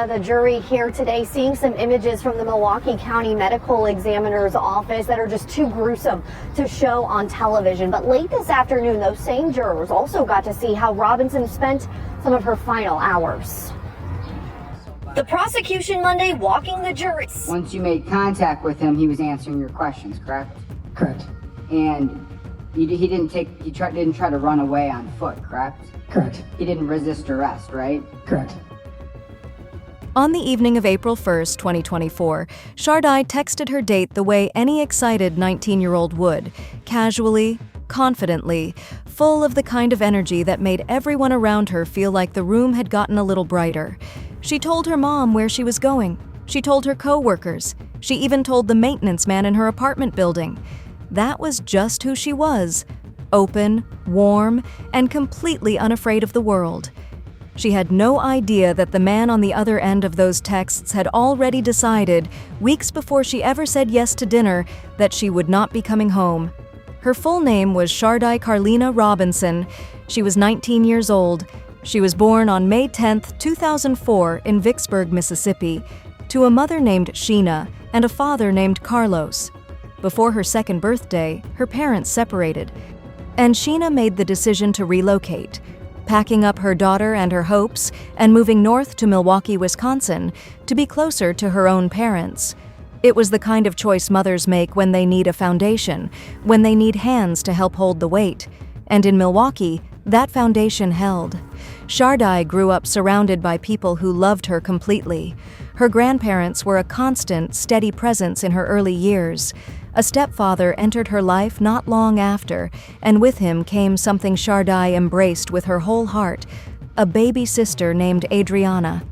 The jury here today seeing some images from the Milwaukee County Medical Examiner's office that are just too gruesome to show on television. But late this afternoon, those same jurors also got to see how Robinson spent some of her final hours. The prosecution Monday walking the jury. Once you made contact with him, he was answering your questions, correct? Correct. And he didn't try to run away on foot, correct? Correct. He didn't resist arrest, right? Correct. On the evening of April 1st, 2024, Shardai texted her date the way any excited 19-year-old would, casually, confidently, full of the kind of energy that made everyone around her feel like the room had gotten a little brighter. She told her mom where she was going. She told her co-workers. She even told the maintenance man in her apartment building. That was just who she was. Open, warm, and completely unafraid of the world. She had no idea that the man on the other end of those texts had already decided, weeks before she ever said yes to dinner, that she would not be coming home. Her full name was Shardai Carlina Robinson. She was 19 years old. She was born on May 10, 2004 in Vicksburg, Mississippi, to a mother named Sheena and a father named Carlos. Before her second birthday, her parents separated, and Sheena made the decision to relocate, packing up her daughter and her hopes and moving north to Milwaukee, Wisconsin, to be closer to her own parents. It was the kind of choice mothers make when they need a foundation, when they need hands to help hold the weight. And in Milwaukee, that foundation held. Shardai grew up surrounded by people who loved her completely. Her grandparents were a constant, steady presence in her early years. A stepfather entered her life not long after, and with him came something Shardai embraced with her whole heart, a baby sister named Adriana.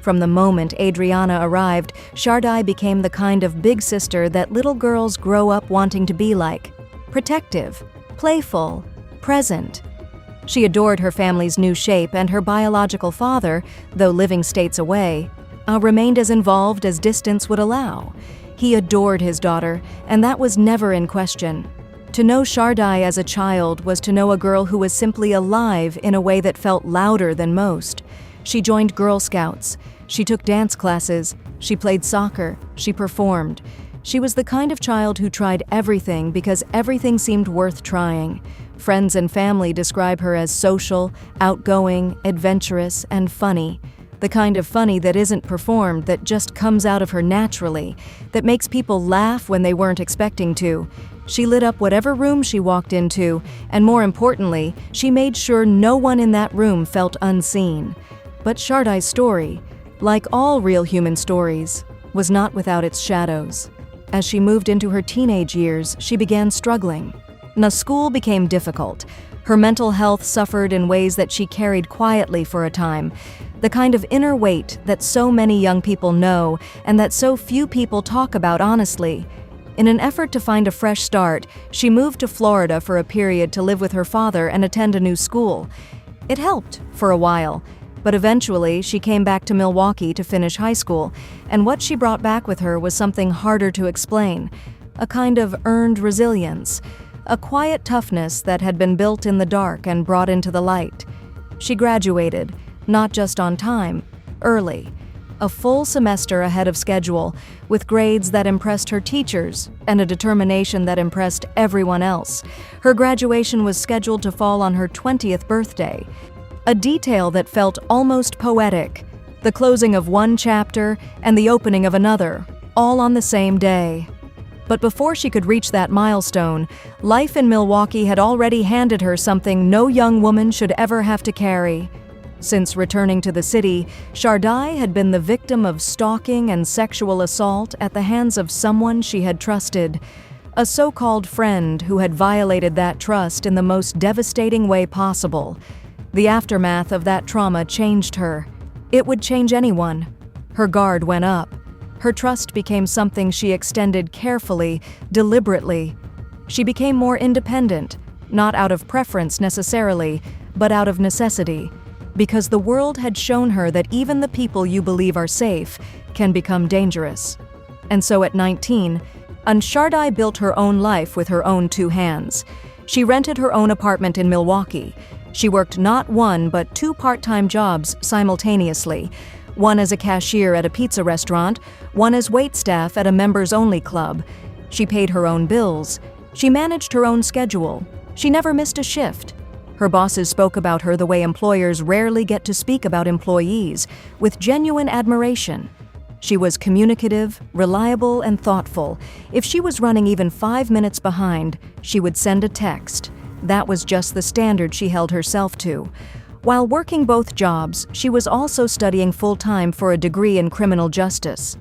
From the moment Adriana arrived, Shardai became the kind of big sister that little girls grow up wanting to be like. Protective, playful, present. She adored her family's new shape, and her biological father, though living states away, remained as involved as distance would allow. He adored his daughter, and that was never in question. To know Shardai as a child was to know a girl who was simply alive in a way that felt louder than most. She joined Girl Scouts. She took dance classes. She played soccer. She performed. She was the kind of child who tried everything because everything seemed worth trying. Friends and family describe her as social, outgoing, adventurous, and funny. The kind of funny that isn't performed, that just comes out of her naturally, that makes people laugh when they weren't expecting to. She lit up whatever room she walked into, and more importantly, she made sure no one in that room felt unseen. But Shardai's story, like all real human stories, was not without its shadows. As she moved into her teenage years, she began struggling. School became difficult. Her mental health suffered in ways that she carried quietly for a time, the kind of inner weight that so many young people know and that so few people talk about honestly. In an effort to find a fresh start, she moved to Florida for a period to live with her father and attend a new school. It helped for a while, but eventually she came back to Milwaukee to finish high school, and what she brought back with her was something harder to explain, a kind of earned resilience. A quiet toughness that had been built in the dark and brought into the light. She graduated, not just on time, early, a full semester ahead of schedule, with grades that impressed her teachers and a determination that impressed everyone else. Her graduation was scheduled to fall on her 20th birthday, a detail that felt almost poetic, the closing of one chapter and the opening of another, all on the same day. But before she could reach that milestone, life in Milwaukee had already handed her something no young woman should ever have to carry. Since returning to the city, Shardai had been the victim of stalking and sexual assault at the hands of someone she had trusted, a so-called friend who had violated that trust in the most devastating way possible. The aftermath of that trauma changed her. It would change anyone. Her guard went up. Her trust became something she extended carefully, deliberately. She became more independent, not out of preference necessarily, but out of necessity, because the world had shown her that even the people you believe are safe can become dangerous. And so at 19, Shardai built her own life with her own two hands. She rented her own apartment in Milwaukee. She worked not one but two part-time jobs simultaneously. one as a cashier at a pizza restaurant, one as waitstaff at a members-only club. She paid her own bills. She managed her own schedule. She never missed a shift. Her bosses spoke about her the way employers rarely get to speak about employees, with genuine admiration. She was communicative, reliable, and thoughtful. If she was running even 5 minutes behind, she would send a text. That was just the standard she held herself to. While working both jobs, she was also studying full-time for a degree in criminal justice.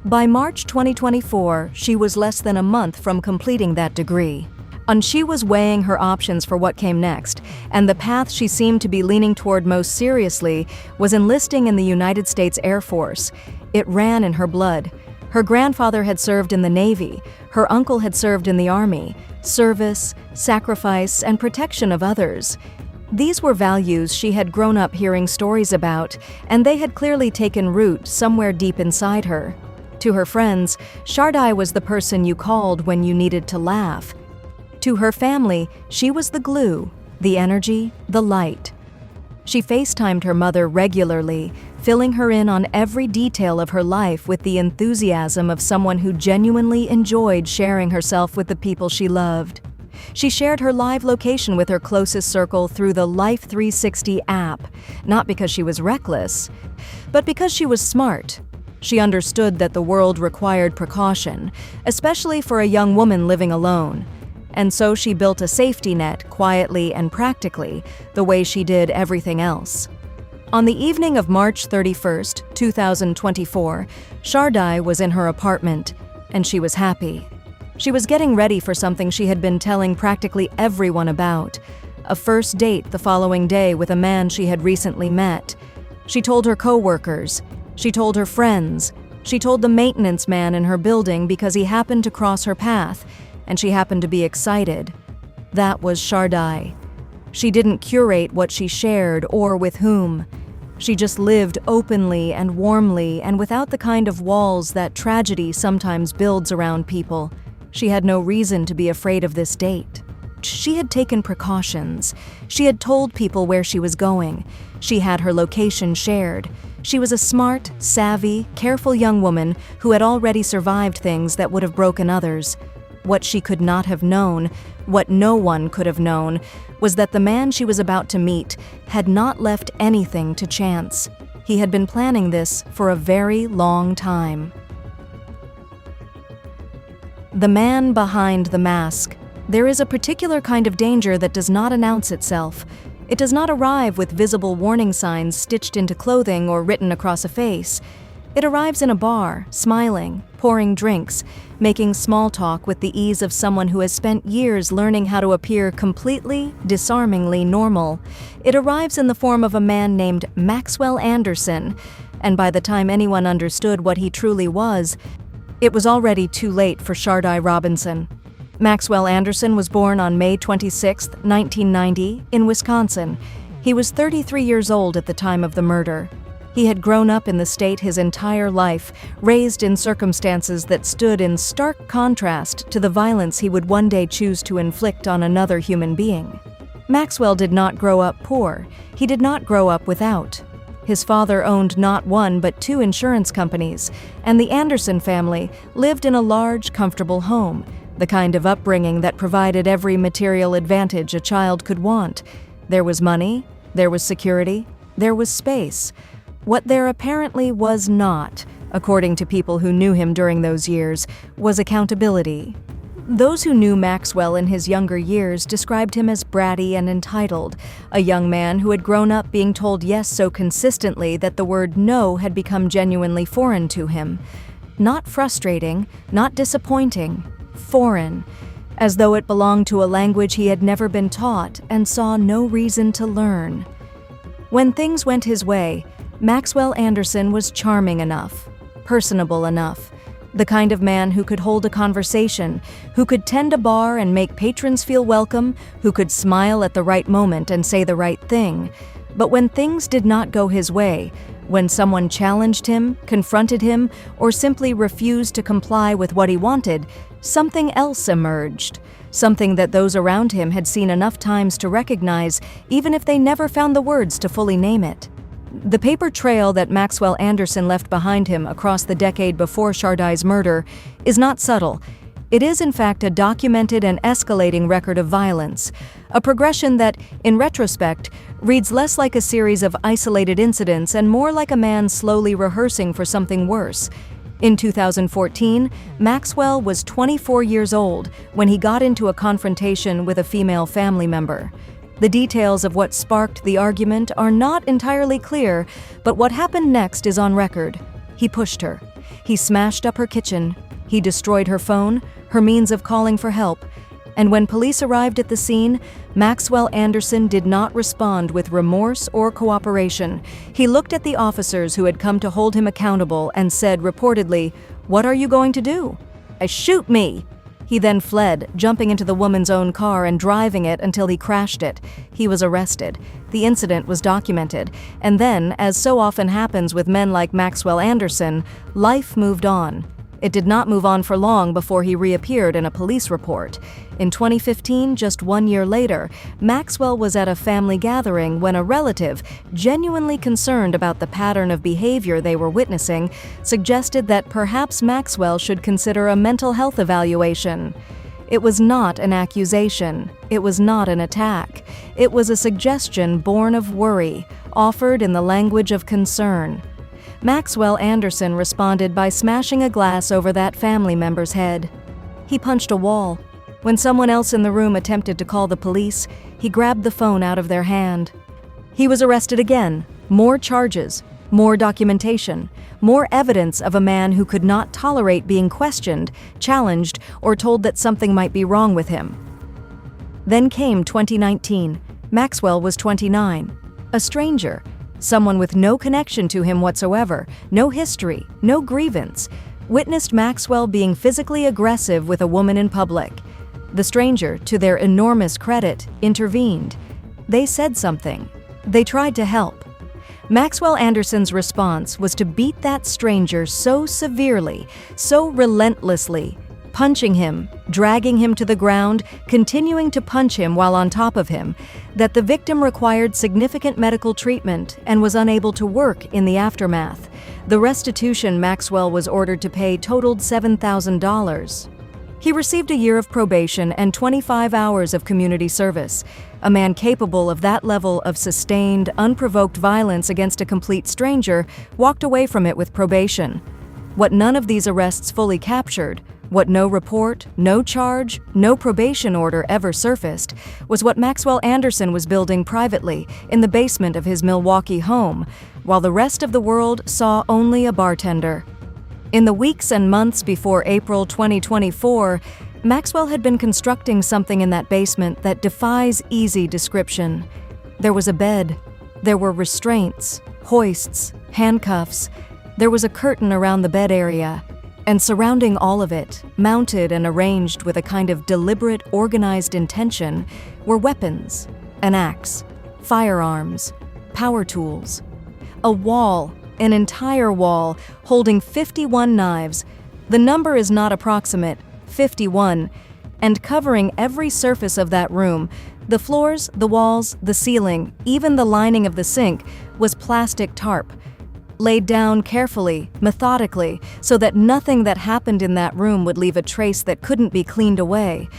By March 2024, she was less than a month from completing that degree. And she was weighing her options for what came next, and the path she seemed to be leaning toward most seriously was enlisting in the United States Air Force. It ran in her blood. Her grandfather had served in the Navy. Her uncle had served in the Army. Service, sacrifice, and protection of others. These were values she had grown up hearing stories about, and they had clearly taken root somewhere deep inside her. To her friends, Shardai was the person you called when you needed to laugh. To her family, she was the glue, the energy, the light. She FaceTimed her mother regularly, filling her in on every detail of her life with the enthusiasm of someone who genuinely enjoyed sharing herself with the people she loved. She shared her live location with her closest circle through the Life 360 app, not because she was reckless, but because she was smart. She understood that the world required precaution, especially for a young woman living alone. And so she built a safety net quietly and practically, the way she did everything else. On the evening of March 31st, 2024, Shardai was in her apartment, and she was happy. She was getting ready for something she had been telling practically everyone about, a first date the following day with a man she had recently met. She told her coworkers, she told her friends, she told the maintenance man in her building because he happened to cross her path, and she happened to be excited. That was Shardai. She didn't curate what she shared or with whom. She just lived openly and warmly and without the kind of walls that tragedy sometimes builds around people. She had no reason to be afraid of this date. She had taken precautions. She had told people where she was going. She had her location shared. She was a smart, savvy, careful young woman who had already survived things that would have broken others. What she could not have known, what no one could have known, was that the man she was about to meet had not left anything to chance. He had been planning this for a very long time. The man behind the mask. There is a particular kind of danger that does not announce itself. It does not arrive with visible warning signs stitched into clothing or written across a face. It arrives in a bar, smiling, pouring drinks, making small talk with the ease of someone who has spent years learning how to appear completely, disarmingly normal. It arrives in the form of a man named Maxwell Anderson, and by the time anyone understood what he truly was, it was already too late for Shardai Robinson. Maxwell Anderson was born on May 26, 1990, in Wisconsin. He was 33 years old at the time of the murder. He had grown up in the state his entire life, raised in circumstances that stood in stark contrast to the violence he would one day choose to inflict on another human being. Maxwell did not grow up poor. He did not grow up without. His father owned not one but 2 insurance companies, and the Anderson family lived in a large, comfortable home, the kind of upbringing that provided every material advantage a child could want. There was money, there was security, there was space. What there apparently was not, according to people who knew him during those years, was accountability. Those who knew Maxwell in his younger years described him as bratty and entitled, a young man who had grown up being told yes so consistently that the word no had become genuinely foreign to him. Not frustrating, not disappointing, foreign, as though it belonged to a language he had never been taught and saw no reason to learn. When things went his way, Maxwell Anderson was charming enough, personable enough, the kind of man who could hold a conversation, who could tend a bar and make patrons feel welcome, who could smile at the right moment and say the right thing. But when things did not go his way, when someone challenged him, confronted him, or simply refused to comply with what he wanted, something else emerged, something that those around him had seen enough times to recognize, even if they never found the words to fully name it. The paper trail that Maxwell Anderson left behind him across the decade before Shardai's murder is not subtle. It is, in fact, a documented and escalating record of violence, a progression that, in retrospect, reads less like a series of isolated incidents and more like a man slowly rehearsing for something worse. In 2014, Maxwell was 24 years old when he got into a confrontation with a female family member. The details of what sparked the argument are not entirely clear, but what happened next is on record. He pushed her. He smashed up her kitchen. He destroyed her phone, her means of calling for help. And when police arrived at the scene, Maxwell Anderson did not respond with remorse or cooperation. He looked at the officers who had come to hold him accountable and said reportedly, "What are you going to do?" "Shoot me!" He then fled, jumping into the woman's own car and driving it until he crashed it. He was arrested. The incident was documented. And then, as so often happens with men like Maxwell Anderson, life moved on. It did not move on for long before he reappeared in a police report. In 2015, just 1 year later, Maxwell was at a family gathering when a relative, genuinely concerned about the pattern of behavior they were witnessing, suggested that perhaps Maxwell should consider a mental health evaluation. It was not an accusation. It was not an attack. It was a suggestion born of worry, offered in the language of concern. Maxwell Anderson responded by smashing a glass over that family member's head. He punched a wall. When someone else in the room attempted to call the police, he grabbed the phone out of their hand. He was arrested again. More charges, more documentation, more evidence of a man who could not tolerate being questioned, challenged, or told that something might be wrong with him. Then came 2019. Maxwell was 29. A stranger. Someone with no connection to him whatsoever, no history, no grievance, witnessed Maxwell being physically aggressive with a woman in public. The stranger, to their enormous credit, intervened. They said something. They tried to help. Maxwell Anderson's response was to beat that stranger so severely, so relentlessly, punching him, dragging him to the ground, continuing to punch him while on top of him, that the victim required significant medical treatment and was unable to work in the aftermath. The restitution Maxwell was ordered to pay totaled $7,000. He received a year of probation and 25 hours of community service. A man capable of that level of sustained, unprovoked violence against a complete stranger walked away from it with probation. What none of these arrests fully captured, what no report, no charge, no probation order ever surfaced, was what Maxwell Anderson was building privately in the basement of his Milwaukee home, while the rest of the world saw only a bartender. In the weeks and months before April 2024, Maxwell had been constructing something in that basement that defies easy description. There was a bed. There were restraints, hoists, handcuffs. There was a curtain around the bed area. And surrounding all of it, mounted and arranged with a kind of deliberate, organized intention, were weapons, an axe, firearms, power tools, a wall, an entire wall, holding 51 knives. The number is not approximate, 51, and covering every surface of that room, the floors, the walls, the ceiling, even the lining of the sink, was plastic tarp, laid down carefully, methodically, so that nothing that happened in that room would leave a trace that couldn't be cleaned away.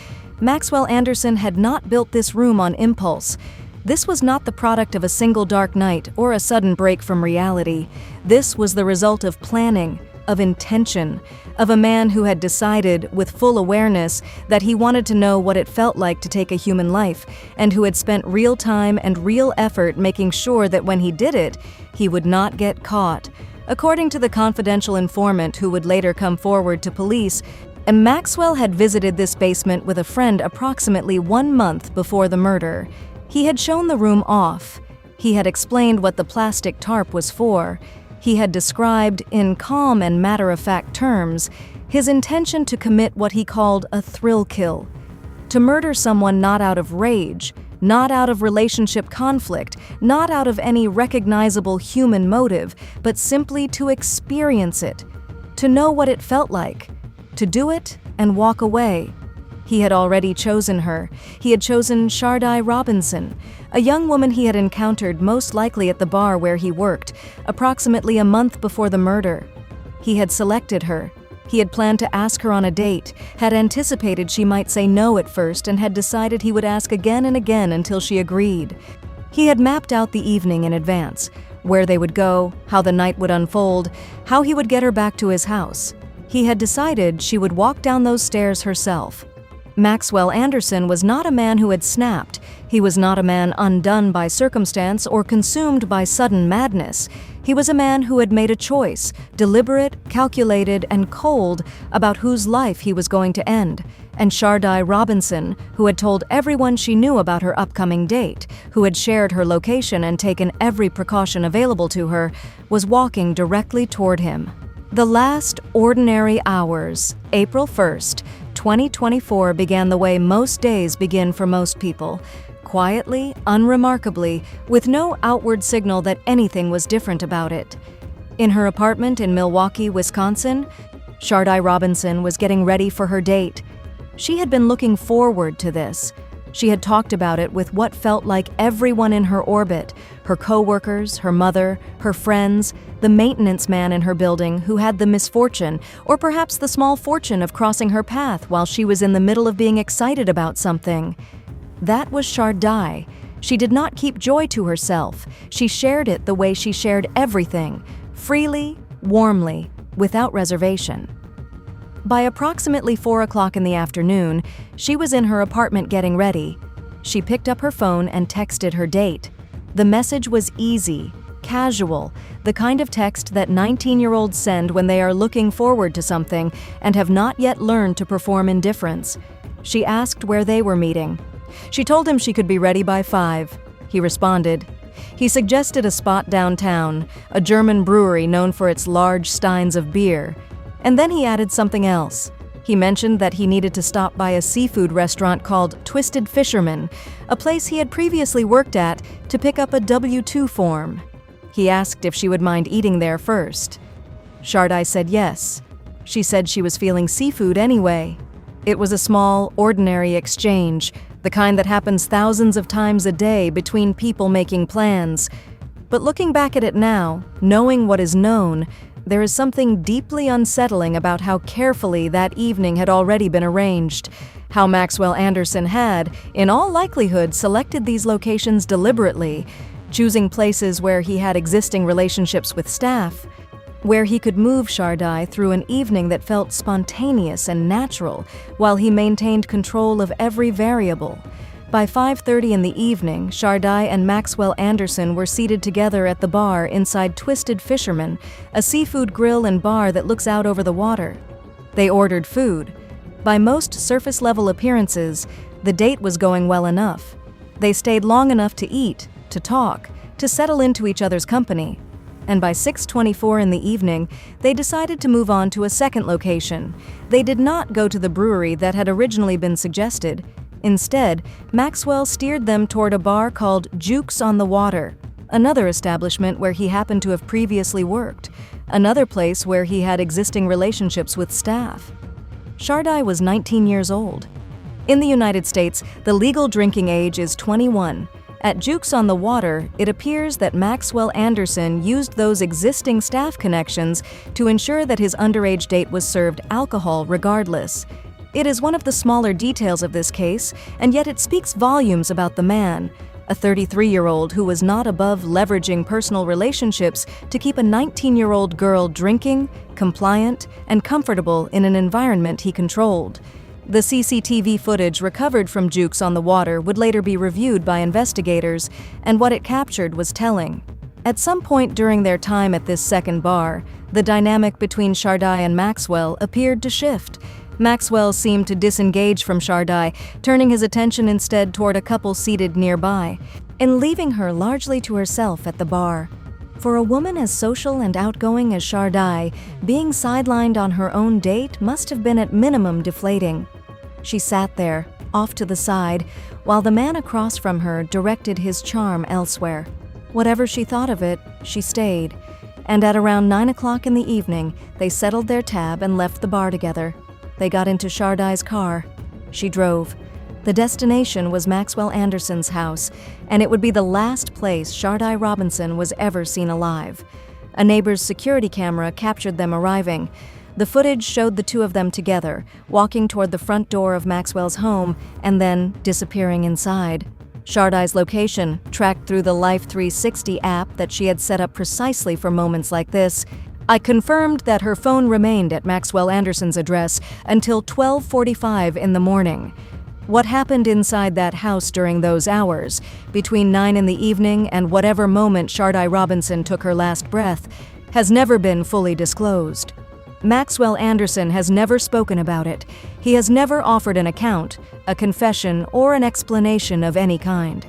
Maxwell Anderson had not built this room on impulse. This was not the product of a single dark night or a sudden break from reality. This was the result of planning, of intention, of a man who had decided, with full awareness, that he wanted to know what it felt like to take a human life, and who had spent real time and real effort making sure that when he did it, he would not get caught. According to the confidential informant who would later come forward to police, Maxwell had visited this basement with a friend approximately 1 month before the murder. He had shown the room off. He had explained what the plastic tarp was for. He had described, in calm and matter-of-fact terms, his intention to commit what he called a thrill kill, to murder someone not out of rage, not out of relationship conflict, not out of any recognizable human motive, but simply to experience it, to know what it felt like, to do it and walk away. He had already chosen her. He had chosen Shardai Robinson, a young woman he had encountered most likely at the bar where he worked, approximately a month before the murder. He had selected her. He had planned to ask her on a date, had anticipated she might say no at first, and had decided he would ask again and again until she agreed. He had mapped out the evening in advance, where they would go, how the night would unfold, how he would get her back to his house. He had decided she would walk down those stairs herself. Maxwell Anderson was not a man who had snapped. He was not a man undone by circumstance or consumed by sudden madness. He was a man who had made a choice, deliberate, calculated, and cold, about whose life he was going to end. And Shardai Robinson, who had told everyone she knew about her upcoming date, who had shared her location and taken every precaution available to her, was walking directly toward him. The last ordinary hours, April 1st, 2024, began the way most days begin for most people. Quietly, unremarkably, with no outward signal that anything was different about it. In her apartment in Milwaukee, Wisconsin, Shardai Robinson was getting ready for her date. She had been looking forward to this. She had talked about it with what felt like everyone in her orbit, her coworkers, her mother, her friends, the maintenance man in her building who had the misfortune, or perhaps the small fortune, of crossing her path while she was in the middle of being excited about something. That was Shardai. She did not keep joy to herself. She shared it the way she shared everything, freely, warmly, without reservation. By approximately 4 o'clock in the afternoon, she was in her apartment getting ready. She picked up her phone and texted her date. The message was easy, casual, the kind of text that 19-year-olds send when they are looking forward to something and have not yet learned to perform indifference. She asked where they were meeting. She told him she could be ready by 5. He responded. He suggested a spot downtown, a German brewery known for its large steins of beer. And then he added something else. He mentioned that he needed to stop by a seafood restaurant called Twisted Fisherman, a place he had previously worked at, to pick up a W-2 form. He asked if she would mind eating there first. Shardai said yes. She said she was feeling seafood anyway. It was a small, ordinary exchange, the kind that happens thousands of times a day between people making plans. But looking back at it now, knowing what is known, there is something deeply unsettling about how carefully that evening had already been arranged, how Maxwell Anderson had, in all likelihood, selected these locations deliberately, choosing places where he had existing relationships with staff, where he could move Shardai through an evening that felt spontaneous and natural, while he maintained control of every variable. By 5:30 in the evening, Shardai and Maxwell Anderson were seated together at the bar inside Twisted Fisherman, a seafood grill and bar that looks out over the water. They ordered food. By most surface-level appearances, the date was going well enough. They stayed long enough to eat, to talk, to settle into each other's company. And by 6:24 in the evening, they decided to move on to a second location. They did not go to the brewery that had originally been suggested. Instead, Maxwell steered them toward a bar called Jukes on the Water, another establishment where he happened to have previously worked, another place where he had existing relationships with staff. Shardai was 19 years old. In the United States, the legal drinking age is 21. At Jukes on the Water, it appears that Maxwell Anderson used those existing staff connections to ensure that his underage date was served alcohol regardless. It is one of the smaller details of this case, and yet it speaks volumes about the man, a 33-year-old who was not above leveraging personal relationships to keep a 19-year-old girl drinking, compliant, and comfortable in an environment he controlled. The CCTV footage recovered from Jukes on the Water would later be reviewed by investigators, and what it captured was telling. At some point during their time at this second bar, the dynamic between Shardai and Maxwell appeared to shift. Maxwell seemed to disengage from Shardai, turning his attention instead toward a couple seated nearby, and leaving her largely to herself at the bar. For a woman as social and outgoing as Shardai, being sidelined on her own date must have been at minimum deflating. She sat there, off to the side, while the man across from her directed his charm elsewhere. Whatever she thought of it, she stayed, and at around 9 o'clock in the evening, they settled their tab and left the bar together. They got into Shardai's car. she drove. The destination was Maxwell Anderson's house, and it would be the last place Shardai Robinson was ever seen alive. A neighbor's security camera captured them arriving. The footage showed the two of them together, walking toward the front door of Maxwell's home and then disappearing inside. Shardai's location, tracked through the Life 360 app that she had set up precisely for moments like this, I confirmed that her phone remained at Maxwell Anderson's address until 12:45 in the morning. What happened inside that house during those hours, between 9 in the evening and whatever moment Shardai Robinson took her last breath, has never been fully disclosed. Maxwell Anderson has never spoken about it. He has never offered an account, a confession, or an explanation of any kind.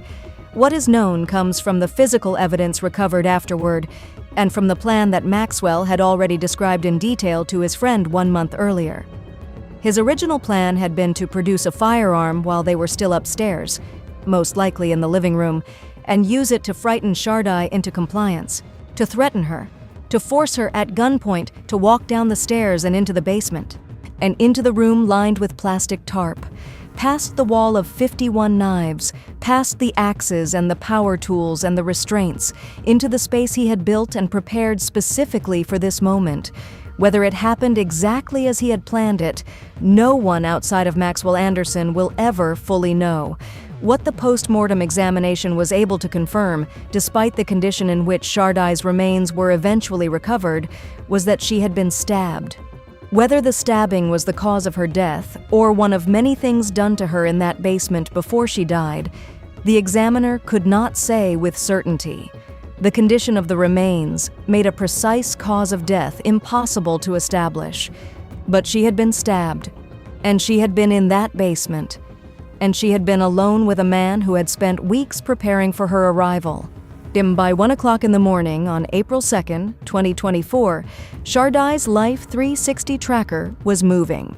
What is known comes from the physical evidence recovered afterward, and from the plan that Maxwell had already described in detail to his friend 1 month earlier. His original plan had been to produce a firearm while they were still upstairs, most likely in the living room, and use it to frighten Shardai into compliance, to threaten her, to force her at gunpoint to walk down the stairs and into the basement, and into the room lined with plastic tarp, past the wall of 51 knives, past the axes and the power tools and the restraints, into the space he had built and prepared specifically for this moment. Whether it happened exactly as he had planned it, no one outside of Maxwell Anderson will ever fully know. What the post-mortem examination was able to confirm, despite the condition in which Shardai's remains were eventually recovered, was that she had been stabbed. Whether the stabbing was the cause of her death, or one of many things done to her in that basement before she died, the examiner could not say with certainty. The condition of the remains made a precise cause of death impossible to establish. But she had been stabbed, and she had been in that basement, and she had been alone with a man who had spent weeks preparing for her arrival. By 1 o'clock in the morning on April 2nd, 2024, Shardai's Life 360 tracker was moving.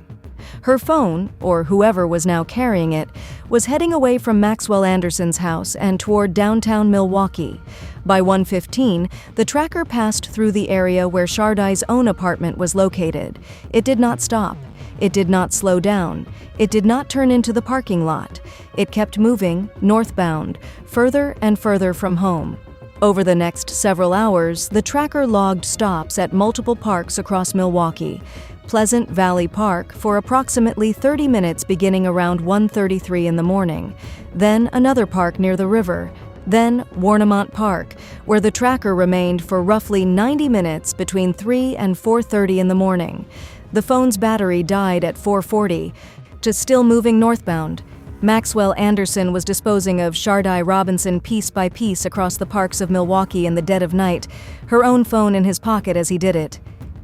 Her phone, or whoever was now carrying it, was heading away from Maxwell Anderson's house and toward downtown Milwaukee. By 1:15, the tracker passed through the area where Shardai's own apartment was located. It did not stop. It did not slow down. It did not turn into the parking lot. It kept moving, northbound, further and further from home. Over the next several hours, the tracker logged stops at multiple parks across Milwaukee. Pleasant Valley Park for approximately 30 minutes beginning around 1:33 in the morning. Then another park near the river. Then Warnemont Park, where the tracker remained for roughly 90 minutes between 3 and 4:30 in the morning. The phone's battery died at 4:40. Just still moving northbound, Maxwell Anderson was disposing of Shardai Robinson piece by piece across the parks of Milwaukee in the dead of night, her own phone in his pocket as he did it.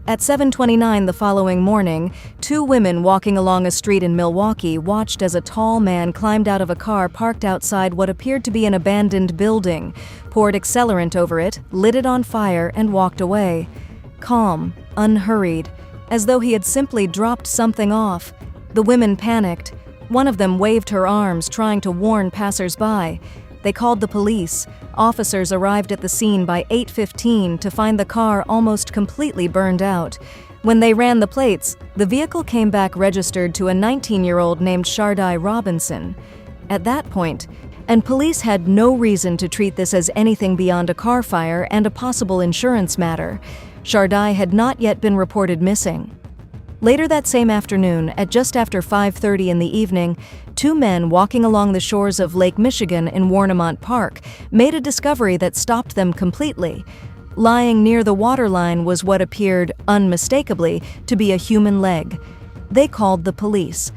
At 7:29 the following morning, two women walking along a street in Milwaukee watched as a tall man climbed out of a car parked outside what appeared to be an abandoned building, poured accelerant over it, lit it on fire, and walked away. Calm, unhurried, as though he had simply dropped something off. The women panicked. One of them waved her arms, trying to warn passers-by. They called the police. Officers arrived at the scene by 8:15 to find the car almost completely burned out. When they ran the plates, the vehicle came back registered to a 19-year-old named Shardai Robinson. At that point, and police had no reason to treat this as anything beyond a car fire and a possible insurance matter, Shardai had not yet been reported missing. Later that same afternoon, at just after 5:30 in the evening, two men walking along the shores of Lake Michigan in Warnemont Park made a discovery that stopped them completely. Lying near the waterline was what appeared, unmistakably, to be a human leg. They called the police.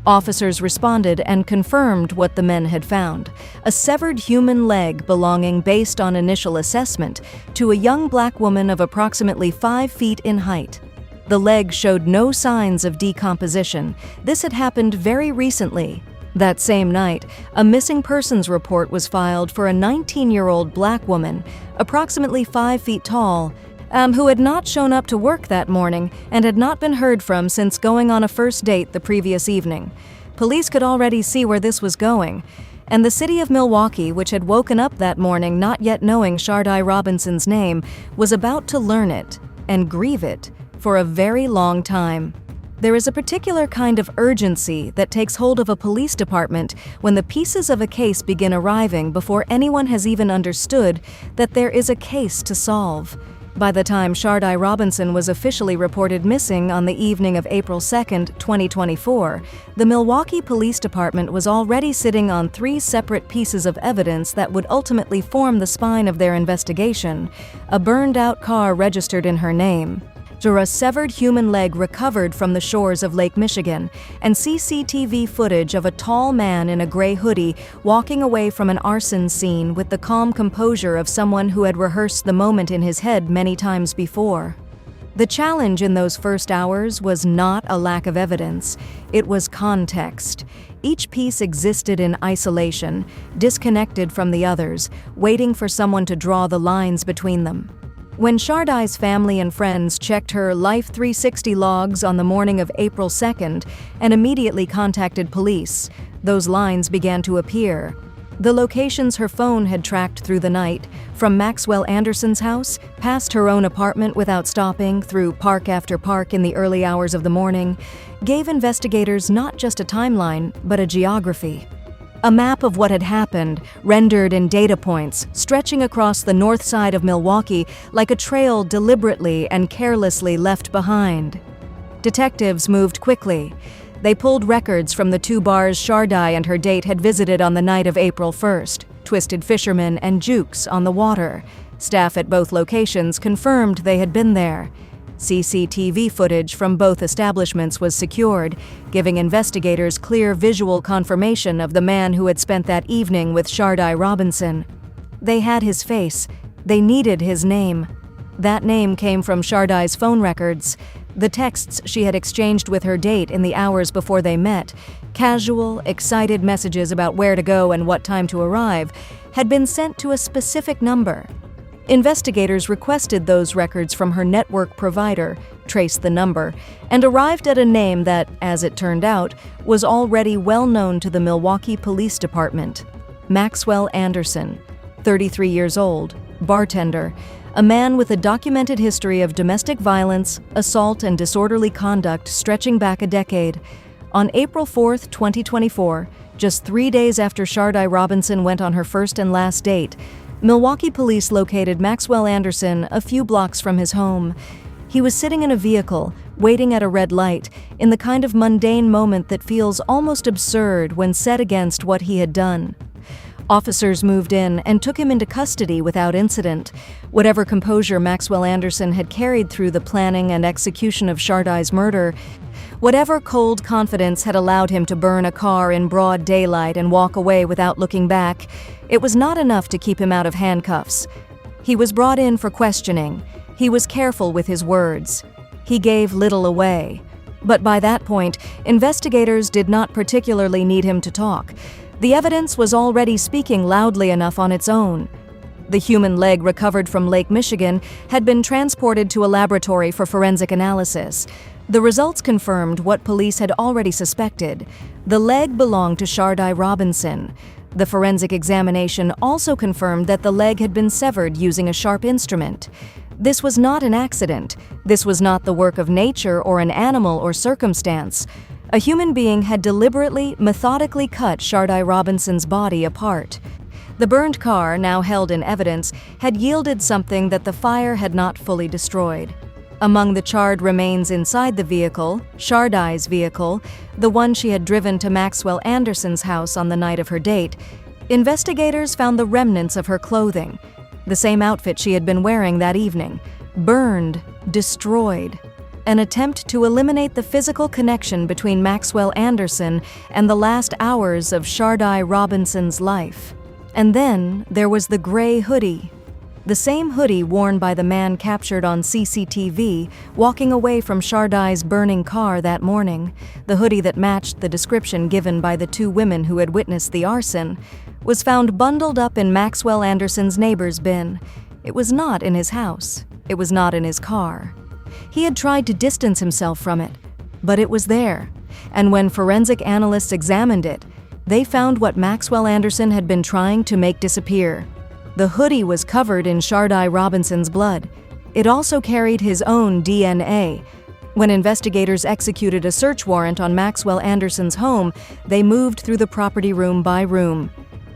Officers responded and confirmed what the men had found: a severed human leg belonging, based on initial assessment, to a young black woman of approximately 5 feet in height. The leg showed no signs of decomposition. This had happened very recently. That same night, a missing persons report was filed for a 19-year-old black woman, approximately 5 feet tall, who had not shown up to work that morning and had not been heard from since going on a first date the previous evening. Police could already see where this was going, and the city of Milwaukee, which had woken up that morning not yet knowing Shardai Robinson's name, was about to learn it and grieve it for a very long time. There is a particular kind of urgency that takes hold of a police department when the pieces of a case begin arriving before anyone has even understood that there is a case to solve. By the time Shardai Robinson was officially reported missing on the evening of April 2, 2024, the Milwaukee Police Department was already sitting on 3 separate pieces of evidence that would ultimately form the spine of their investigation: a burned-out car registered in her name, a severed human leg recovered from the shores of Lake Michigan, and CCTV footage of a tall man in a gray hoodie walking away from an arson scene with the calm composure of someone who had rehearsed the moment in his head many times before. The challenge in those first hours was not a lack of evidence, it was context. Each piece existed in isolation, disconnected from the others, waiting for someone to draw the lines between them. When Shardai's family and friends checked her Life 360 logs on the morning of April 2nd and immediately contacted police, those lines began to appear. The locations her phone had tracked through the night, from Maxwell Anderson's house, past her own apartment without stopping, through park after park in the early hours of the morning, gave investigators not just a timeline, but a geography. A map of what had happened, rendered in data points, stretching across the north side of Milwaukee like a trail deliberately and carelessly left behind. Detectives moved quickly. They pulled records from the 2 bars Shardai and her date had visited on the night of April 1st, Twisted Fisherman and Jukes on the Water. Staff at both locations confirmed they had been there. CCTV footage from both establishments was secured, giving investigators clear visual confirmation of the man who had spent that evening with Shardai Robinson. They had his face. They needed his name. That name came from Shardai's phone records. The texts she had exchanged with her date in the hours before they met, casual, excited messages about where to go and what time to arrive, had been sent to a specific number. Investigators requested those records from her network provider, traced the number, and arrived at a name that, as it turned out, was already well known to the Milwaukee Police Department: Maxwell Anderson, 33 years old, bartender, a man with a documented history of domestic violence, assault, and disorderly conduct stretching back a decade. On April 4, 2024, just 3 days after Shardai Robinson went on her first and last date, Milwaukee police located Maxwell Anderson a few blocks from his home. He was sitting in a vehicle, waiting at a red light, in the kind of mundane moment that feels almost absurd when set against what he had done. Officers moved in and took him into custody without incident. Whatever composure Maxwell Anderson had carried through the planning and execution of Shardai's murder, whatever cold confidence had allowed him to burn a car in broad daylight and walk away without looking back, it was not enough to keep him out of handcuffs. He was brought in for questioning. He was careful with his words. He gave little away. But by that point, investigators did not particularly need him to talk. The evidence was already speaking loudly enough on its own. The human leg recovered from Lake Michigan had been transported to a laboratory for forensic analysis. The results confirmed what police had already suspected. The leg belonged to Shardai Robinson. The forensic examination also confirmed that the leg had been severed using a sharp instrument. This was not an accident. This was not the work of nature or an animal or circumstance. A human being had deliberately, methodically cut Shardai Robinson's body apart. The burned car, now held in evidence, had yielded something that the fire had not fully destroyed. Among the charred remains inside the vehicle, Shardai's vehicle, the one she had driven to Maxwell Anderson's house on the night of her date, investigators found the remnants of her clothing, the same outfit she had been wearing that evening, burned, destroyed. An attempt to eliminate the physical connection between Maxwell Anderson and the last hours of Shardai Robinson's life. And then there was the gray hoodie. The same hoodie worn by the man captured on CCTV walking away from Shardai's burning car that morning, the hoodie that matched the description given by the 2 women who had witnessed the arson, was found bundled up in Maxwell Anderson's neighbor's bin. It was not in his house. It was not in his car. He had tried to distance himself from it, but it was there. And when forensic analysts examined it, they found what Maxwell Anderson had been trying to make disappear. The hoodie was covered in Shardai Robinson's blood. It also carried his own DNA. When investigators executed a search warrant on Maxwell Anderson's home, they moved through the property room by room.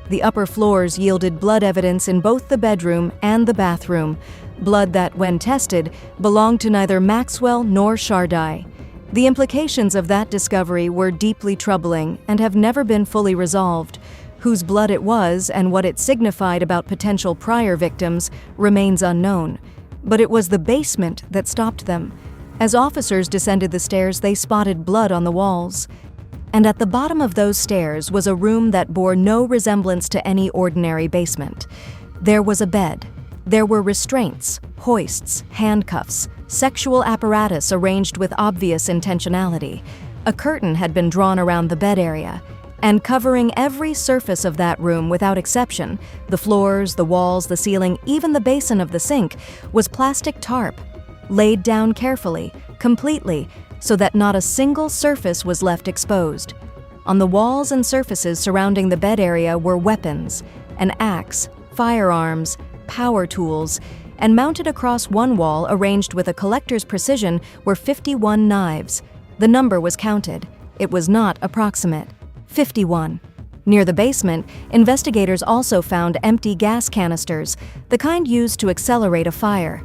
The upper floors yielded blood evidence in both the bedroom and the bathroom, blood that, when tested, belonged to neither Maxwell nor Shardai. The implications of that discovery were deeply troubling and have never been fully resolved. Whose blood it was and what it signified about potential prior victims remains unknown. But it was the basement that stopped them. As officers descended the stairs, they spotted blood on the walls. And at the bottom of those stairs was a room that bore no resemblance to any ordinary basement. There was a bed. There were restraints, hoists, handcuffs, sexual apparatus arranged with obvious intentionality. A curtain had been drawn around the bed area, and covering every surface of that room without exception, the floors, the walls, the ceiling, even the basin of the sink, was plastic tarp, laid down carefully, completely, so that not a single surface was left exposed. On the walls and surfaces surrounding the bed area were weapons, an axe, firearms, power tools, and mounted across one wall, arranged with a collector's precision, were 51 knives. The number was counted. It was not approximate. 51. Near the basement, investigators also found empty gas canisters, the kind used to accelerate a fire,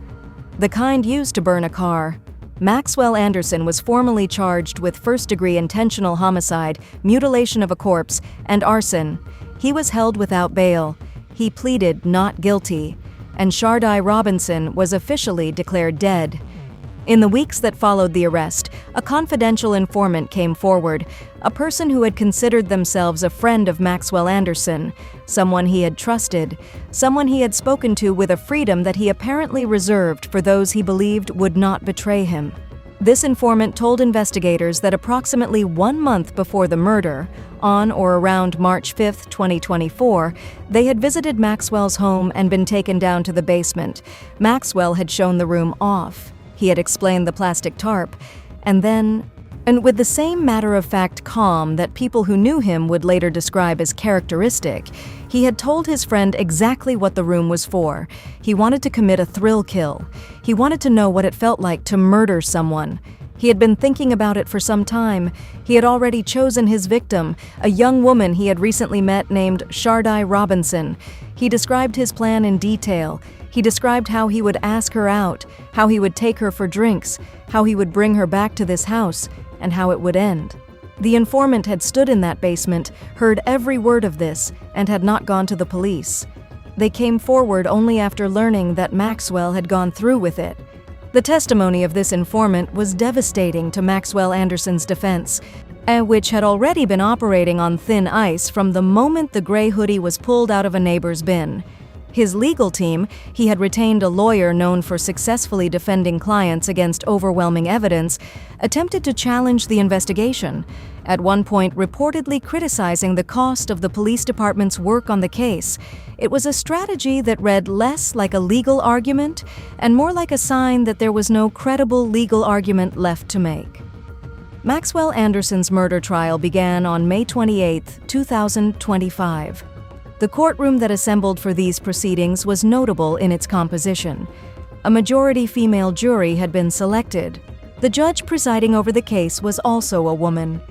the kind used to burn a car. Maxwell Anderson was formally charged with first-degree intentional homicide, mutilation of a corpse, and arson. He was held without bail. He pleaded not guilty, and Shardai Robinson was officially declared dead. In the weeks that followed the arrest, a confidential informant came forward, a person who had considered themselves a friend of Maxwell Anderson, someone he had trusted, someone he had spoken to with a freedom that he apparently reserved for those he believed would not betray him. This informant told investigators that approximately 1 month before the murder, on or around March 5, 2024, they had visited Maxwell's home and been taken down to the basement. Maxwell had shown the room off. He had explained the plastic tarp, and with the same matter-of-fact calm that people who knew him would later describe as characteristic, he had told his friend exactly what the room was for. He wanted to commit a thrill kill. He wanted to know what it felt like to murder someone. He had been thinking about it for some time. He had already chosen his victim, a young woman he had recently met named Shardai Robinson. He described his plan in detail. He described how he would ask her out, how he would take her for drinks, how he would bring her back to this house, and how it would end. The informant had stood in that basement, heard every word of this, and had not gone to the police. They came forward only after learning that Maxwell had gone through with it. The testimony of this informant was devastating to Maxwell Anderson's defense, which had already been operating on thin ice from the moment the gray hoodie was pulled out of a neighbor's bin. His legal team, he had retained a lawyer known for successfully defending clients against overwhelming evidence, attempted to challenge the investigation, at one point reportedly criticizing the cost of the police department's work on the case. It was a strategy that read less like a legal argument and more like a sign that there was no credible legal argument left to make. Maxwell Anderson's murder trial began on May 28, 2025. The courtroom that assembled for these proceedings was notable in its composition. A majority female jury had been selected. The judge presiding over the case was also a woman.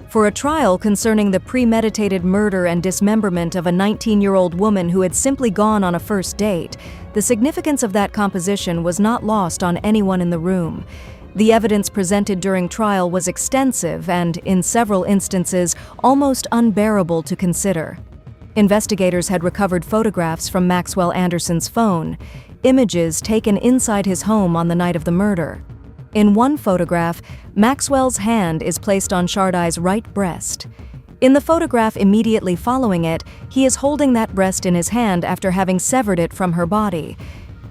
For a trial concerning the premeditated murder and dismemberment of a 19-year-old woman who had simply gone on a first date, the significance of that composition was not lost on anyone in the room. The evidence presented during trial was extensive and, in several instances, almost unbearable to consider. Investigators had recovered photographs from Maxwell Anderson's phone, images taken inside his home on the night of the murder. In one photograph, Maxwell's hand is placed on Shardai's right breast. In the photograph immediately following it, he is holding that breast in his hand after having severed it from her body.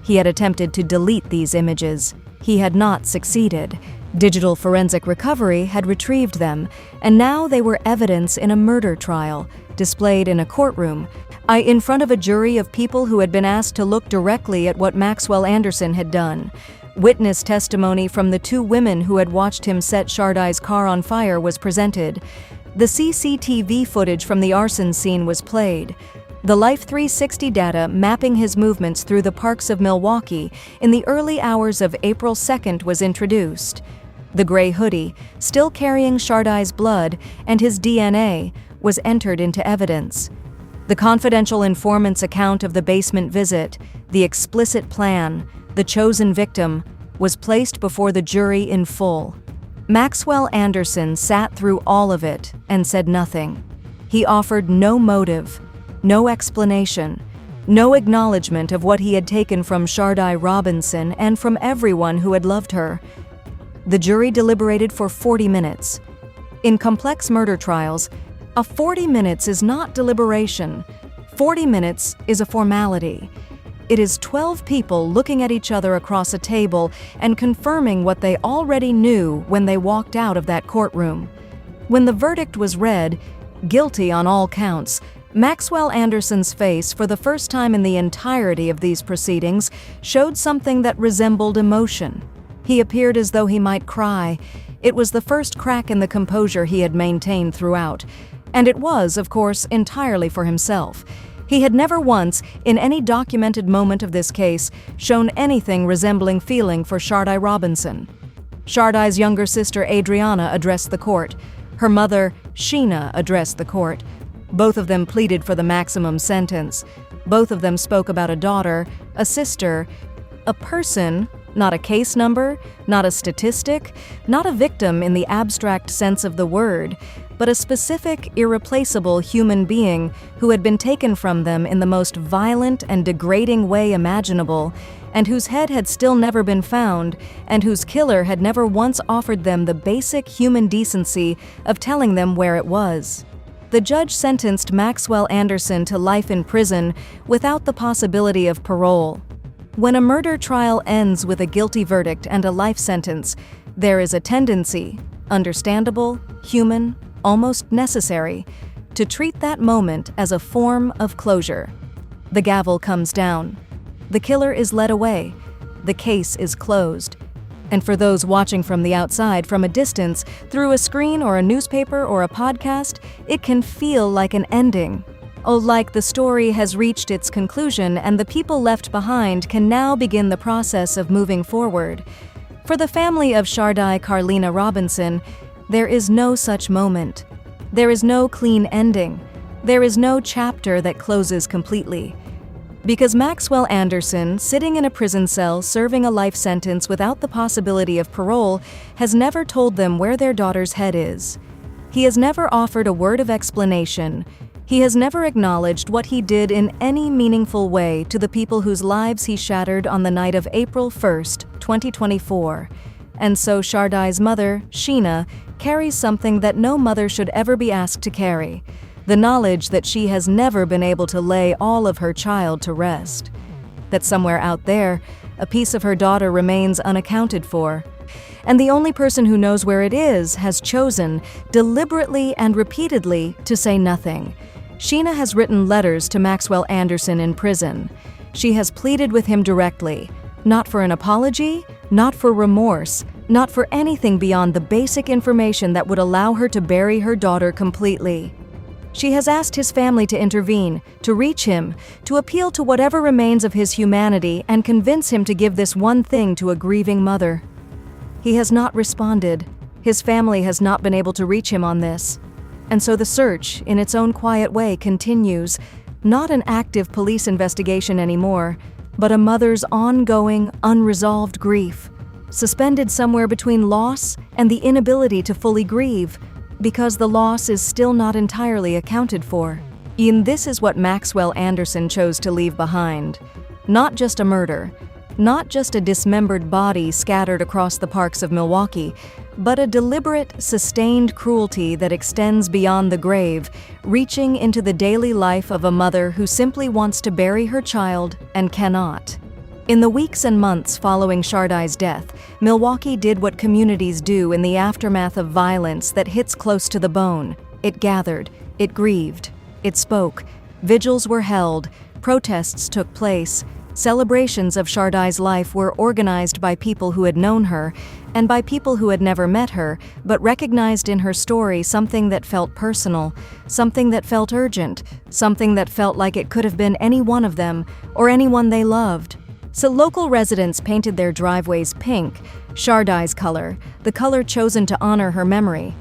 He had attempted to delete these images. He had not succeeded. Digital forensic recovery had retrieved them, and now they were evidence in a murder trial, displayed in a courtroom, in front of a jury of people who had been asked to look directly at what Maxwell Anderson had done. Witness testimony from the 2 women who had watched him set Shardai's car on fire was presented. The CCTV footage from the arson scene was played. The Life 360 data mapping his movements through the parks of Milwaukee in the early hours of April 2nd was introduced. The gray hoodie, still carrying Shardai's blood and his DNA, was entered into evidence. The confidential informant's account of the basement visit, the explicit plan, the chosen victim, was placed before the jury in full. Maxwell Anderson sat through all of it and said nothing. He offered no motive, no explanation, no acknowledgement of what he had taken from Shardai Robinson and from everyone who had loved her. The jury deliberated for 40 minutes. In complex murder trials, 40 minutes is not deliberation. 40 minutes is a formality. It is 12 people looking at each other across a table and confirming what they already knew when they walked out of that courtroom. When the verdict was read, guilty on all counts, Maxwell Anderson's face, for the first time in the entirety of these proceedings, showed something that resembled emotion. He appeared as though he might cry. It was the first crack in the composure he had maintained throughout. And it was, of course, entirely for himself. He had never once, in any documented moment of this case, shown anything resembling feeling for Shardai Robinson. Shardai's younger sister Adriana addressed the court. Her mother, Sheena, addressed the court. Both of them pleaded for the maximum sentence. Both of them spoke about a daughter, a sister, a person, not a case number, not a statistic, not a victim in the abstract sense of the word, but a specific, irreplaceable human being who had been taken from them in the most violent and degrading way imaginable, and whose head had still never been found, and whose killer had never once offered them the basic human decency of telling them where it was. The judge sentenced Maxwell Anderson to life in prison without the possibility of parole. When a murder trial ends with a guilty verdict and a life sentence, there is a tendency, understandable, human, almost necessary, to treat that moment as a form of closure. The gavel comes down. The killer is led away. The case is closed. And for those watching from the outside, from a distance, through a screen or a newspaper or a podcast, it can feel like an ending. Oh, like the story has reached its conclusion and the people left behind can now begin the process of moving forward. For the family of Shardai Carlina Robinson, there is no such moment. There is no clean ending. There is no chapter that closes completely. Because Maxwell Anderson, sitting in a prison cell serving a life sentence without the possibility of parole, has never told them where their daughter's head is. He has never offered a word of explanation. He has never acknowledged what he did in any meaningful way to the people whose lives he shattered on the night of April 1st, 2024. And so Shardai's mother, Sheena, carries something that no mother should ever be asked to carry: the knowledge that she has never been able to lay all of her child to rest. That somewhere out there, a piece of her daughter remains unaccounted for. And the only person who knows where it is has chosen, deliberately and repeatedly, to say nothing. Sheena has written letters to Maxwell Anderson in prison. She has pleaded with him directly, not for an apology, not for remorse, not for anything beyond the basic information that would allow her to bury her daughter completely. She has asked his family to intervene, to reach him, to appeal to whatever remains of his humanity and convince him to give this one thing to a grieving mother. He has not responded. His family has not been able to reach him on this. And so the search, in its own quiet way, continues, not an active police investigation anymore, but a mother's ongoing, unresolved grief, suspended somewhere between loss and the inability to fully grieve, because the loss is still not entirely accounted for. And this is what Maxwell Anderson chose to leave behind. Not just a murder, not just a dismembered body scattered across the parks of Milwaukee, but a deliberate, sustained cruelty that extends beyond the grave, reaching into the daily life of a mother who simply wants to bury her child and cannot. In the weeks and months following Shardai's death, Milwaukee did what communities do in the aftermath of violence that hits close to the bone. It gathered, it grieved, it spoke. Vigils were held, protests took place. Celebrations of Shardai's life were organized by people who had known her, and by people who had never met her, but recognized in her story something that felt personal, something that felt urgent, something that felt like it could have been any one of them, or anyone they loved. So local residents painted their driveways pink, Shardai's color, the color chosen to honor her memory,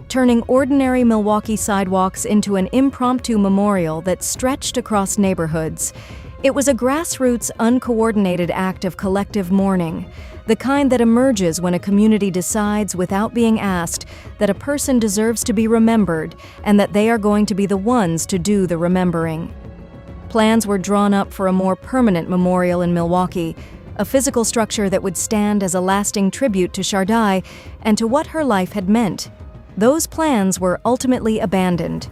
turning ordinary Milwaukee sidewalks into an impromptu memorial that stretched across neighborhoods. It was a grassroots, uncoordinated act of collective mourning, the kind that emerges when a community decides, without being asked, that a person deserves to be remembered and that they are going to be the ones to do the remembering. Plans were drawn up for a more permanent memorial in Milwaukee, a physical structure that would stand as a lasting tribute to Shardai and to what her life had meant. Those plans were ultimately abandoned,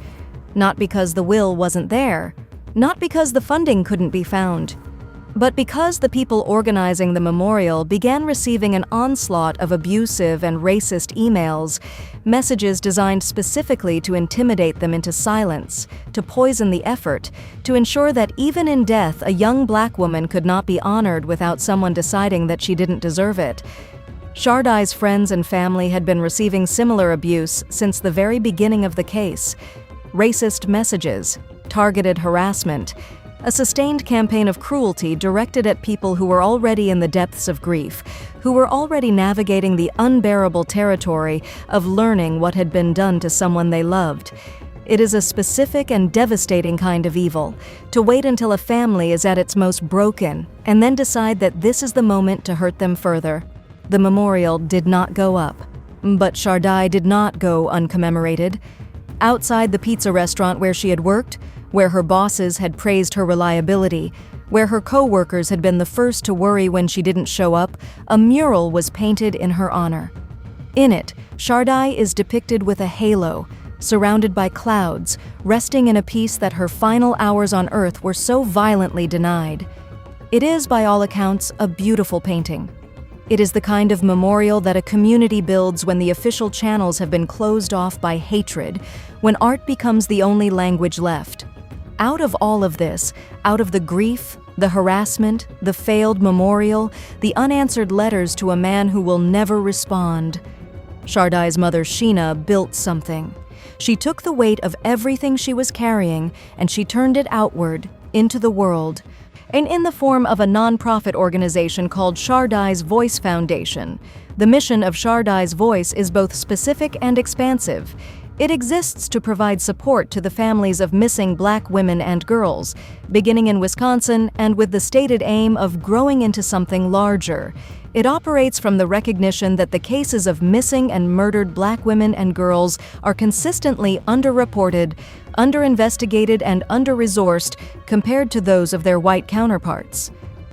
not because the will wasn't there, not because the funding couldn't be found, but because the people organizing the memorial began receiving an onslaught of abusive and racist emails, messages designed specifically to intimidate them into silence, to poison the effort, to ensure that even in death a young Black woman could not be honored without someone deciding that she didn't deserve it. Shardai's friends and family had been receiving similar abuse since the very beginning of the case. Racist messages, targeted harassment, a sustained campaign of cruelty directed at people who were already in the depths of grief, who were already navigating the unbearable territory of learning what had been done to someone they loved. It is a specific and devastating kind of evil, to wait until a family is at its most broken and then decide that this is the moment to hurt them further. The memorial did not go up, but Shardai did not go uncommemorated. Outside the pizza restaurant where she had worked, where her bosses had praised her reliability, where her co-workers had been the first to worry when she didn't show up, a mural was painted in her honor. In it, Shardai is depicted with a halo, surrounded by clouds, resting in a peace that her final hours on Earth were so violently denied. It is, by all accounts, a beautiful painting. It is the kind of memorial that a community builds when the official channels have been closed off by hatred, when art becomes the only language left. Out of all of this, out of the grief, the harassment, the failed memorial, the unanswered letters to a man who will never respond, Shardai's mother Sheena built something. She took the weight of everything she was carrying and she turned it outward, into the world, and in the form of a nonprofit organization called Shardai's Voice Foundation. The mission of Shardai's Voice is both specific and expansive. It exists to provide support to the families of missing Black women and girls, beginning in Wisconsin and with the stated aim of growing into something larger. It operates from the recognition that the cases of missing and murdered Black women and girls are consistently underreported, underinvestigated, and under-resourced compared to those of their white counterparts.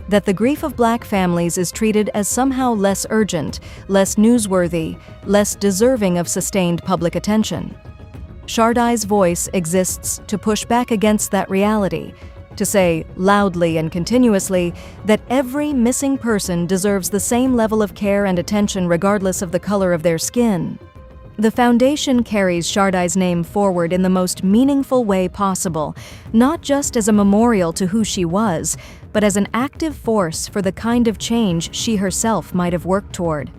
That the grief of Black families is treated as somehow less urgent, less newsworthy, less deserving of sustained public attention. Shardai's Voice exists to push back against that reality, to say loudly and continuously that every missing person deserves the same level of care and attention regardless of the color of their skin. The foundation carries Shardai's name forward in the most meaningful way possible, not just as a memorial to who she was, but as an active force for the kind of change she herself might have worked toward.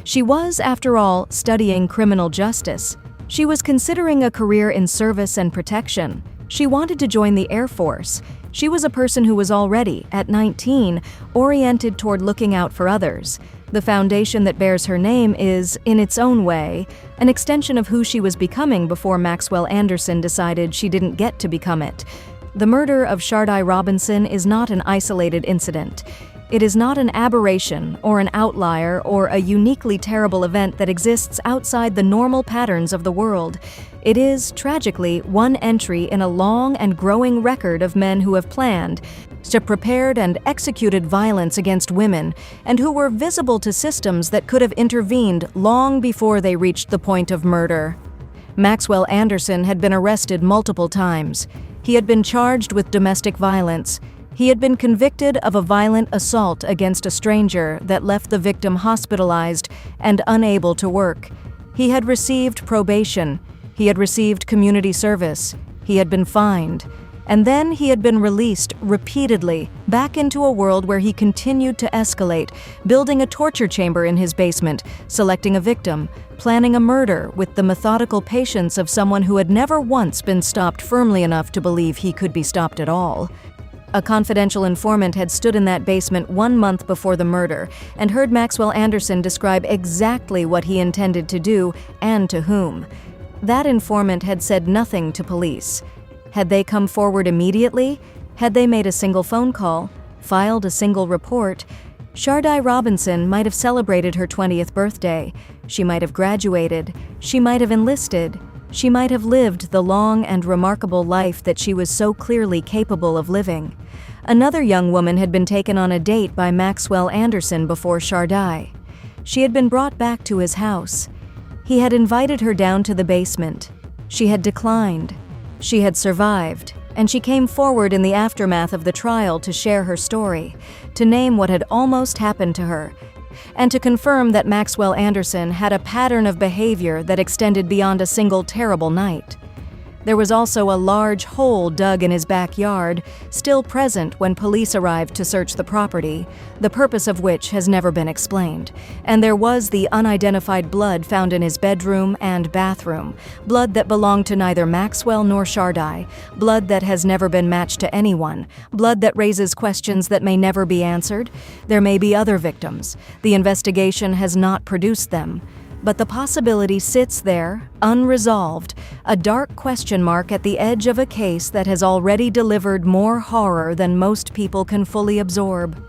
She was, after all, studying criminal justice. She was considering a career in service and protection. She wanted to join the Air Force. She was a person who was already, at 19, oriented toward looking out for others. The foundation that bears her name is, in its own way, an extension of who she was becoming before Maxwell Anderson decided she didn't get to become it. The murder of Shardai Robinson is not an isolated incident. It is not an aberration or an outlier or a uniquely terrible event that exists outside the normal patterns of the world. It is, tragically, one entry in a long and growing record of men who have planned, prepared and executed violence against women, and who were visible to systems that could have intervened long before they reached the point of murder. Maxwell Anderson had been arrested multiple times. He had been charged with domestic violence. He had been convicted of a violent assault against a stranger that left the victim hospitalized and unable to work. He had received probation. He had received community service. He had been fined. And then he had been released repeatedly back into a world where he continued to escalate, building a torture chamber in his basement, selecting a victim, planning a murder with the methodical patience of someone who had never once been stopped firmly enough to believe he could be stopped at all. A confidential informant had stood in that basement 1 month before the murder and heard Maxwell Anderson describe exactly what he intended to do and to whom. That informant had said nothing to police. Had they come forward immediately? Had they made a single phone call, filed a single report? Shardai Robinson might have celebrated her 20th birthday. She might have graduated. She might have enlisted. She might have lived the long and remarkable life that she was so clearly capable of living. Another young woman had been taken on a date by Maxwell Anderson before Shardai. She had been brought back to his house. He had invited her down to the basement. She had declined. She had survived, and she came forward in the aftermath of the trial to share her story, to name what had almost happened to her, and to confirm that Maxwell Anderson had a pattern of behavior that extended beyond a single terrible night. There was also a large hole dug in his backyard, still present when police arrived to search the property, the purpose of which has never been explained. And there was the unidentified blood found in his bedroom and bathroom, blood that belonged to neither Maxwell nor Shardai, blood that has never been matched to anyone, blood that raises questions that may never be answered. There may be other victims. The investigation has not produced them. But the possibility sits there, unresolved, a dark question mark at the edge of a case that has already delivered more horror than most people can fully absorb.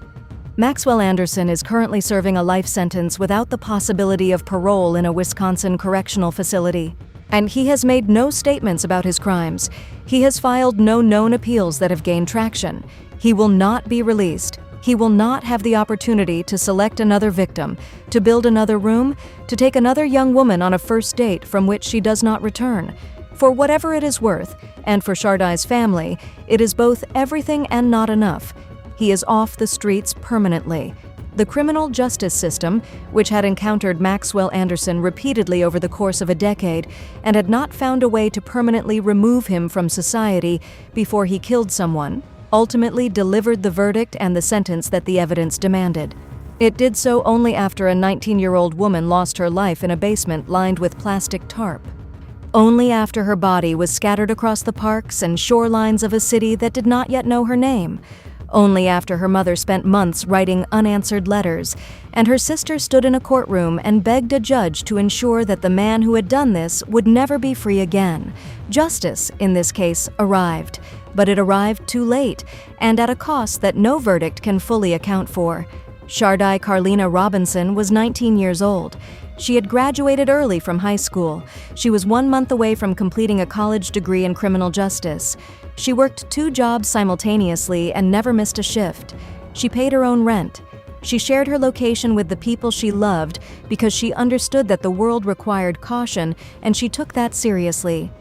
Maxwell Anderson is currently serving a life sentence without the possibility of parole in a Wisconsin correctional facility. And he has made no statements about his crimes. He has filed no known appeals that have gained traction. He will not be released. He will not have the opportunity to select another victim, to build another room, to take another young woman on a first date from which she does not return. For whatever it is worth, and for Shardai's family, it is both everything and not enough. He is off the streets permanently. The criminal justice system, which had encountered Maxwell Anderson repeatedly over the course of a decade and had not found a way to permanently remove him from society before he killed someone, ultimately delivered the verdict and the sentence that the evidence demanded. It did so only after a 19-year-old woman lost her life in a basement lined with plastic tarp. Only after her body was scattered across the parks and shorelines of a city that did not yet know her name. Only after her mother spent months writing unanswered letters, and her sister stood in a courtroom and begged a judge to ensure that the man who had done this would never be free again. Justice, in this case, arrived. But it arrived too late, and at a cost that no verdict can fully account for. Shardai Carlina Robinson was 19 years old. She had graduated early from high school. She was 1 month away from completing a college degree in criminal justice. She worked 2 jobs simultaneously and never missed a shift. She paid her own rent. She shared her location with the people she loved because she understood that the world required caution, and she took that seriously.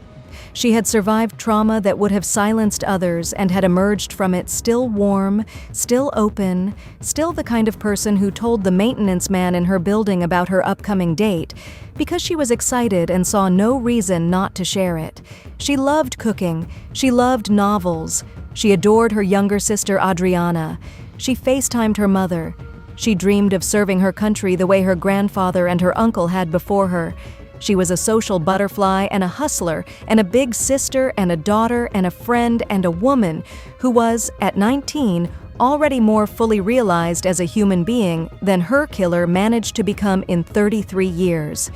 She had survived trauma that would have silenced others and had emerged from it still warm, still open, still the kind of person who told the maintenance man in her building about her upcoming date because she was excited and saw no reason not to share it. She loved cooking. She loved novels. She adored her younger sister Adriana. She FaceTimed her mother. She dreamed of serving her country the way her grandfather and her uncle had before her. She was a social butterfly and a hustler and a big sister and a daughter and a friend and a woman who was, at 19, already more fully realized as a human being than her killer managed to become in 33 years.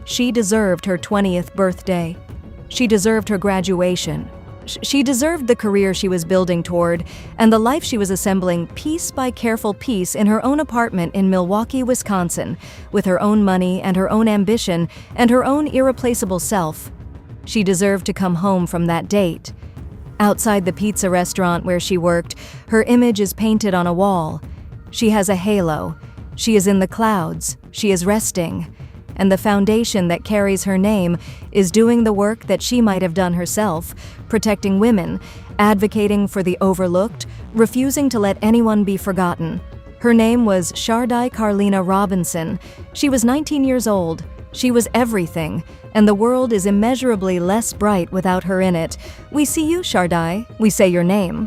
She deserved her 20th birthday. She deserved her graduation. She deserved the career she was building toward and the life she was assembling piece by careful piece in her own apartment in Milwaukee, Wisconsin, with her own money and her own ambition and her own irreplaceable self. She deserved to come home from that date. Outside the pizza restaurant where she worked, her image is painted on a wall. She has a halo. She is in the clouds. She is resting. And the foundation that carries her name is doing the work that she might have done herself, protecting women, advocating for the overlooked, refusing to let anyone be forgotten. Her name was Shardai Carlina Robinson. She was 19 years old. She was everything, and the world is immeasurably less bright without her in it. We see you, Shardai. We say your name.